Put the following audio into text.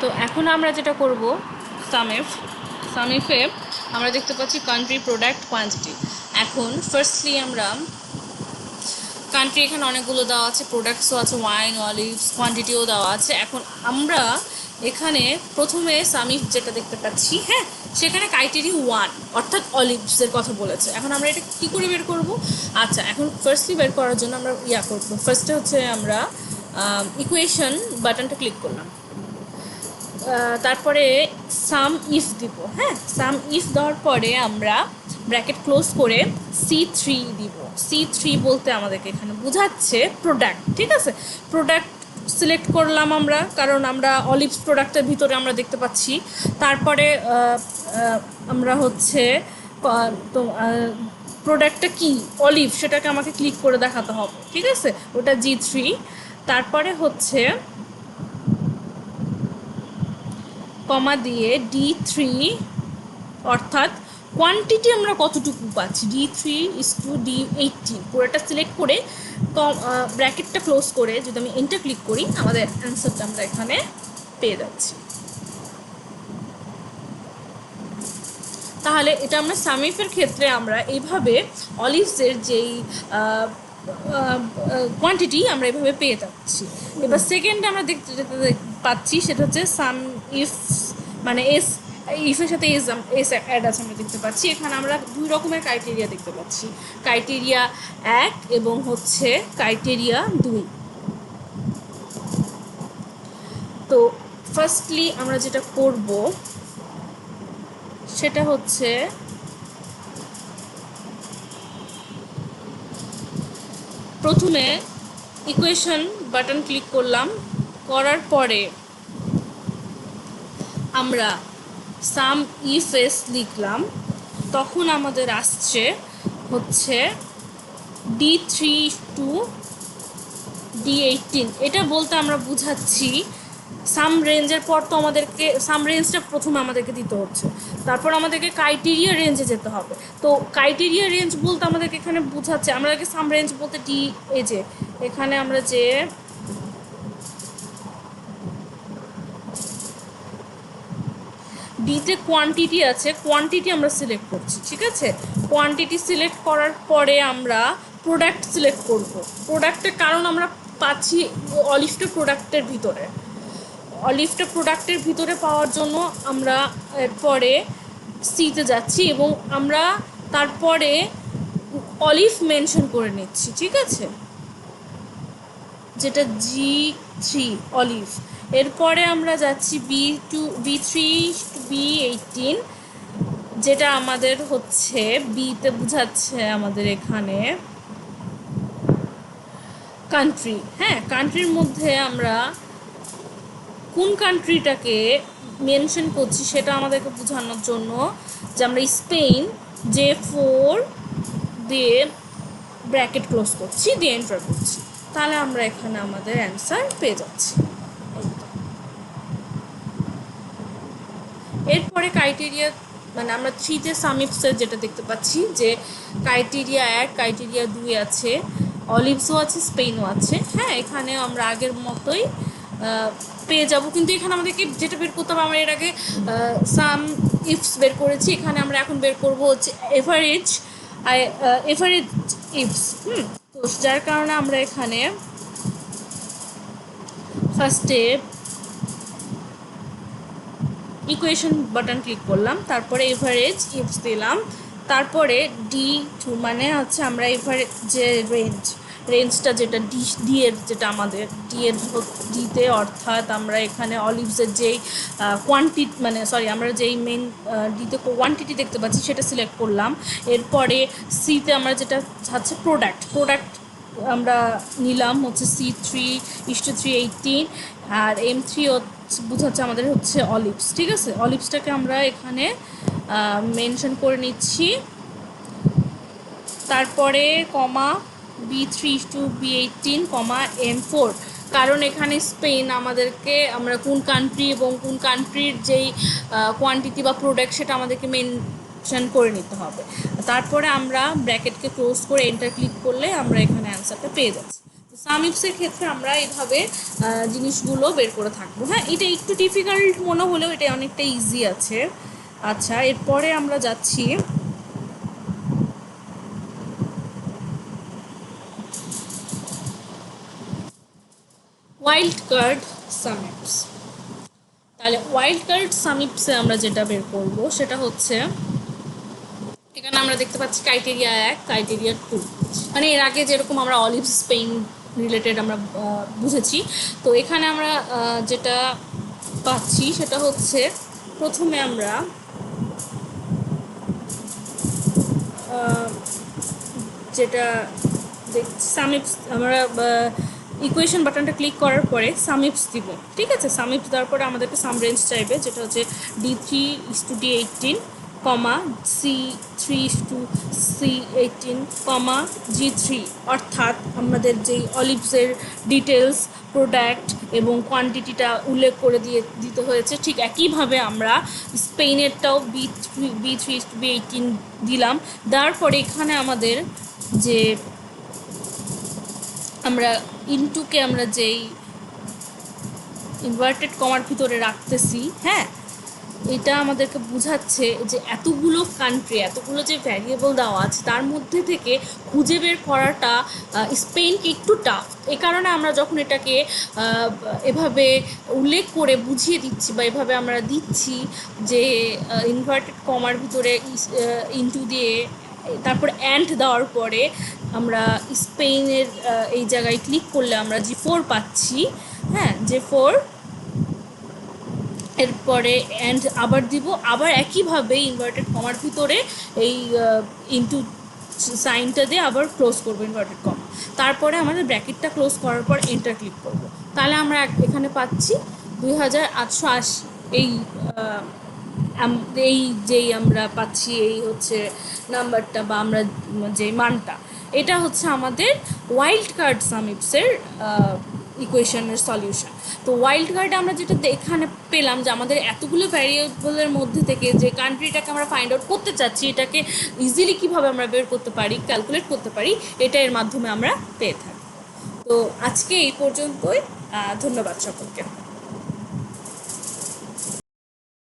তো এখন আমরা যেটা করব, সামিফে আমরা দেখতে পাচ্ছি কান্ট্রি, প্রোডাক্ট, কোয়ান্টিটি। এখন ফার্স্টলি আমরা কান্ট্রি এখানে অনেকগুলো দেওয়া আছে, প্রোডাক্টসও আছে, ওয়াইন, অলিভস, কোয়ান্টিটিও দেওয়া আছে। এখন আমরা এখানে প্রথমে সামিফ যেটা দেখতে পাচ্ছি, হ্যাঁ, সেখানে ক্রাইটেরিয়া 1 অর্থাৎ অলিভসের কথা বলেছে। এখন আমরা এটা কী করে বের করব? আচ্ছা, এখন ফার্স্টলি বের করার জন্য আমরা করবো, ফার্স্টে হচ্ছে আমরা ইকুয়েশন বাটনটা ক্লিক করলাম, তারপরে সাম ইফ দিব। হ্যাঁ, সাম ইফ দেওয়ার পরে আমরা ব্র্যাকেট ক্লোজ করে C3 দিব। C3 বলতে আমাদেরকে এখানে বোঝাচ্ছে প্রোডাক্ট, ঠিক আছে। প্রোডাক্ট সিলেক্ট করলাম আমরা, কারণ আমরা অলিভস প্রোডাক্টের ভিতরে আমরা দেখতে পাচ্ছি। তারপরে আমরা হচ্ছে তো প্রোডাক্টটা কি অলিভ, সেটাকে আমাকে ক্লিক করে দেখাতে হবে, ঠিক আছে, ওটা G3। তারপরে হচ্ছে কমা দিয়ে D3 অর্থাৎ কোয়ান্টিটি আমরা কতটুকু পাচ্ছি, D3:D18 পুরোটা সিলেক্ট করে ব্র্যাকেটটা ক্লোজ করে যদি আমি এন্টার ক্লিক করি, আমাদের অ্যান্সারটা আমরা এখানে পেয়ে যাচ্ছি। তাহলে এটা আমরা সামিফের ক্ষেত্রে আমরা এইভাবে অলিভসের যেই কোয়ান্টিটি আমরা এভাবে পেয়ে যাচ্ছি। এবার সেকেন্ডে আমরা দেখতে পাচ্ছি সেটা হচ্ছে সাম ইফ, মানে ইফের সাথে এস অ্যাড আছে আমরা দেখতে পাচ্ছি। এখানে আমরা দুই রকমের ক্রাইটেরিয়া দেখতে পাচ্ছি, ক্রাইটেরিয়া 1 এবং হচ্ছে ক্রাইটেরিয়া 2। তো ফার্স্টলি আমরা যেটা করব সেটা হচ্ছে প্রথমে ইকুয়েশন বাটন ক্লিক করলাম, করার পরে আমরা সাম ইফ এস লিখলাম, তখন আমাদের আসছে হচ্ছে D3:D18। এটা বলতে আমরা বুঝাচ্ছি সাম রেঞ্জের পর তো আমাদেরকে সাম রেঞ্জটা প্রথমে আমাদেরকে দিতে হচ্ছে, তারপর আমাদেরকে ক্রাইটেরিয়া রেঞ্জে যেতে হবে। তো ক্রাইটেরিয়া রেঞ্জ বলতে আমাদেরকে এখানে বুঝাচ্ছে, আমাদেরকে সাম রেঞ্জ বলতে যে এখানে আমরা যে ডিতে কোয়ান্টিটি আছে, কোয়ান্টিটি আমরা সিলেক্ট করছি, ঠিক আছে। কোয়ান্টিটি সিলেক্ট করার পরে আমরা প্রোডাক্ট সিলেক্ট করব। প্রোডাক্টের কারণ আমরা পাচ্ছি অলিভটা প্রোডাক্টের ভিতরে, অলিভটা প্রোডাক্টের ভিতরে পাওয়ার জন্য আমরা এরপরে সিতে যাচ্ছি এবং আমরা তারপরে অলিভ মেনশন করে নিচ্ছি, ঠিক আছে, যেটা G3 অলিভ। এরপরে আমরা যাচ্ছি B3:B18, যেটা আমাদের হচ্ছে বিতে বোঝাচ্ছে আমাদের এখানে কান্ট্রি। হ্যাঁ, কান্ট্রির মধ্যে আমরা কোন কান্ট্রিটাকে মেনশন করছি সেটা আমাদেরকে বোঝানোর জন্য যে আমরা স্পেন J4 দিয়ে ব্র্যাকেট ক্লোজ করছি, দিয়ে এন্টার করছি, তাহলে আমরা এখানে আমাদের অ্যান্সার পেয়ে যাচ্ছি। এরপরে ক্রাইটেরিয়া, মানে আমরা 3তে সামিফসের যেটা দেখতে পাচ্ছি যে ক্রাইটেরিয়া 1, ক্রাইটেরিয়া 2 আছে, অলিভসও আছে, স্পেনও আছে। হ্যাঁ, এখানে আমরা আগের মতোই পেয়ে যাব, কিন্তু এখানে আমাদেরকে যেটা বের করতে হবে, আমরা এর আগে সাম ইফস বের করেছি, এখানে আমরা এখন বের করব হচ্ছে এভারেজ ইফস। তো যার কারণে আমরা এখানে ফার্স্টে ইকুয়েশন বাটন ক্লিক করলাম, তারপরে এভারেজ ইফস দিলাম, তারপরে D2 মানে হচ্ছে আমরা এভারেজ যে রেঞ্জটা যেটা ডি এর, যেটা আমাদের ডিতে অর্থাৎ আমরা এখানে অলিভসের যেই কোয়ান্টিটি, মানে সরি, আমরা যেই মেন ডিতে কোয়ান্টিটি দেখতে পাচ্ছি সেটা সিলেক্ট করলাম। এরপরে সিতে আমরা যেটা হচ্ছে প্রোডাক্ট আমরা নিলাম হচ্ছে C3:318, আর M3 বোঝাচ্ছে আমাদের হচ্ছে অলিভস, ঠিক আছে। অলিভসটাকে আমরা এখানে মেনশন করে নিচ্ছি, তারপরে কমা B3:B18, M4, কারণ এখানে স্পেন আমাদেরকে আমরা কোন কান্ট্রি এবং কোন কান্ট্রির যেই কোয়ান্টিটি বা প্রোডাক্ট সেটা আমাদেরকে মেনশন করে নিতে হবে। তারপরে আমরা ব্র্যাকেটকে ক্লোজ করে এন্টার ক্লিক করলে আমরা এখানে অ্যান্সারটা পেয়ে যাচ্ছি। সাম ইফসের ক্ষেত্রে আমরা এইভাবে জিনিসগুলো বের করে থাকবো। হ্যাঁ, এটা একটু ডিফিকাল্ট মনে হলেও এটা অনেকটা ইজি আছে। আচ্ছা, এরপরে আমরা যাচ্ছি ওয়াইল্ড কার্ড সাম ইফস। তাহলে ওয়াইল্ড কার্ড সাম ইফসে আমরা যেটা বের করব সেটা হচ্ছে, এখানে আমরা দেখতে পাচ্ছি ক্রাইটেরিয়া 1, ক্রাইটেরিয়া 2। মানে এর আগে যেরকম আমরা অলিভ স্পেন রিলেটেড আমরা বুঝেছি, তো এখানে আমরা যেটা পাচ্ছি সেটা হচ্ছে, প্রথমে আমরা যেটা সামিপস আমরা ইকুয়েশন বাটনটা ক্লিক করার পরে সামিপস দিব। ঠিক আছে, সামিপস দেওয়ার পরে আমাদেরকে সাম রেঞ্জ চাইবে, যেটা হচ্ছে D3:D18, C3:C18, G3। অর্থাৎ আমাদের যেই অলিভসের ডিটেলস, প্রোডাক্ট এবং কোয়ান্টিটিটা উল্লেখ করে দিতে হয়েছে, ঠিক একইভাবে আমরা স্পেনেরটাও B3:B18 দিলাম। দেওয়ার পরে এখানে আমাদের যে আমরা ইনটুকে আমরা যেই ইনভার্টেড কমার ভিতরে রাখতেছি, হ্যাঁ, এটা আমাদেরকে বোঝাচ্ছে যে এতগুলো কান্ট্রি, এতগুলো যে ভ্যারিয়েবল দেওয়া আছে তার মধ্যে থেকে খুঁজে বের করাটা স্পেনকে একটু টাফ। এ কারণে আমরা যখন এটাকে এভাবে উল্লেখ করে বুঝিয়ে দিচ্ছি বা এভাবে আমরা দিচ্ছি যে ইনভার্টেড কমার ভিতরে ইনটু দিয়ে তারপর অ্যান্ড দেওয়ার পরে আমরা স্পেনের এই জায়গায় ক্লিক করলে আমরা G4 পাচ্ছি। হ্যাঁ, G4, এরপরে অ্যান্ড আবার দিব, আবার একইভাবে ইনভার্টেড কমার ভিতরে এই ইনটু সাইনটা দিয়ে আবার ক্লোজ করবো ইনভার্টেড কমা। তারপরে আমাদের ব্র্যাকেটটা ক্লোজ করার পর এন্টার ক্লিক করব। তাহলে আমরা এখানে পাচ্ছি 2880। এই যেই আমরা পাচ্ছি এই হচ্ছে নাম্বারটা বা আমরা যে মানটা, এটা হচ্ছে আমাদের ওয়াইল্ড কার্ড সাম ইফসের ইকুয়েশনের সলিউশন। তো ওয়াইল্ড কার্ডে আমরা যেটা এখানে পেলাম যে আমাদের এতগুলো ভ্যারিয়েবলের মধ্যে থেকে যে কান্ট্রিটাকে আমরা ফাইন্ড আউট করতে চাচ্ছি, এটাকে ইজিলি কীভাবে আমরা বের করতে পারি, ক্যালকুলেট করতে পারি, এটা এর মাধ্যমে আমরা পেয়ে থাকি। তো আজকে এই পর্যন্তই। ধন্যবাদ সকলকে।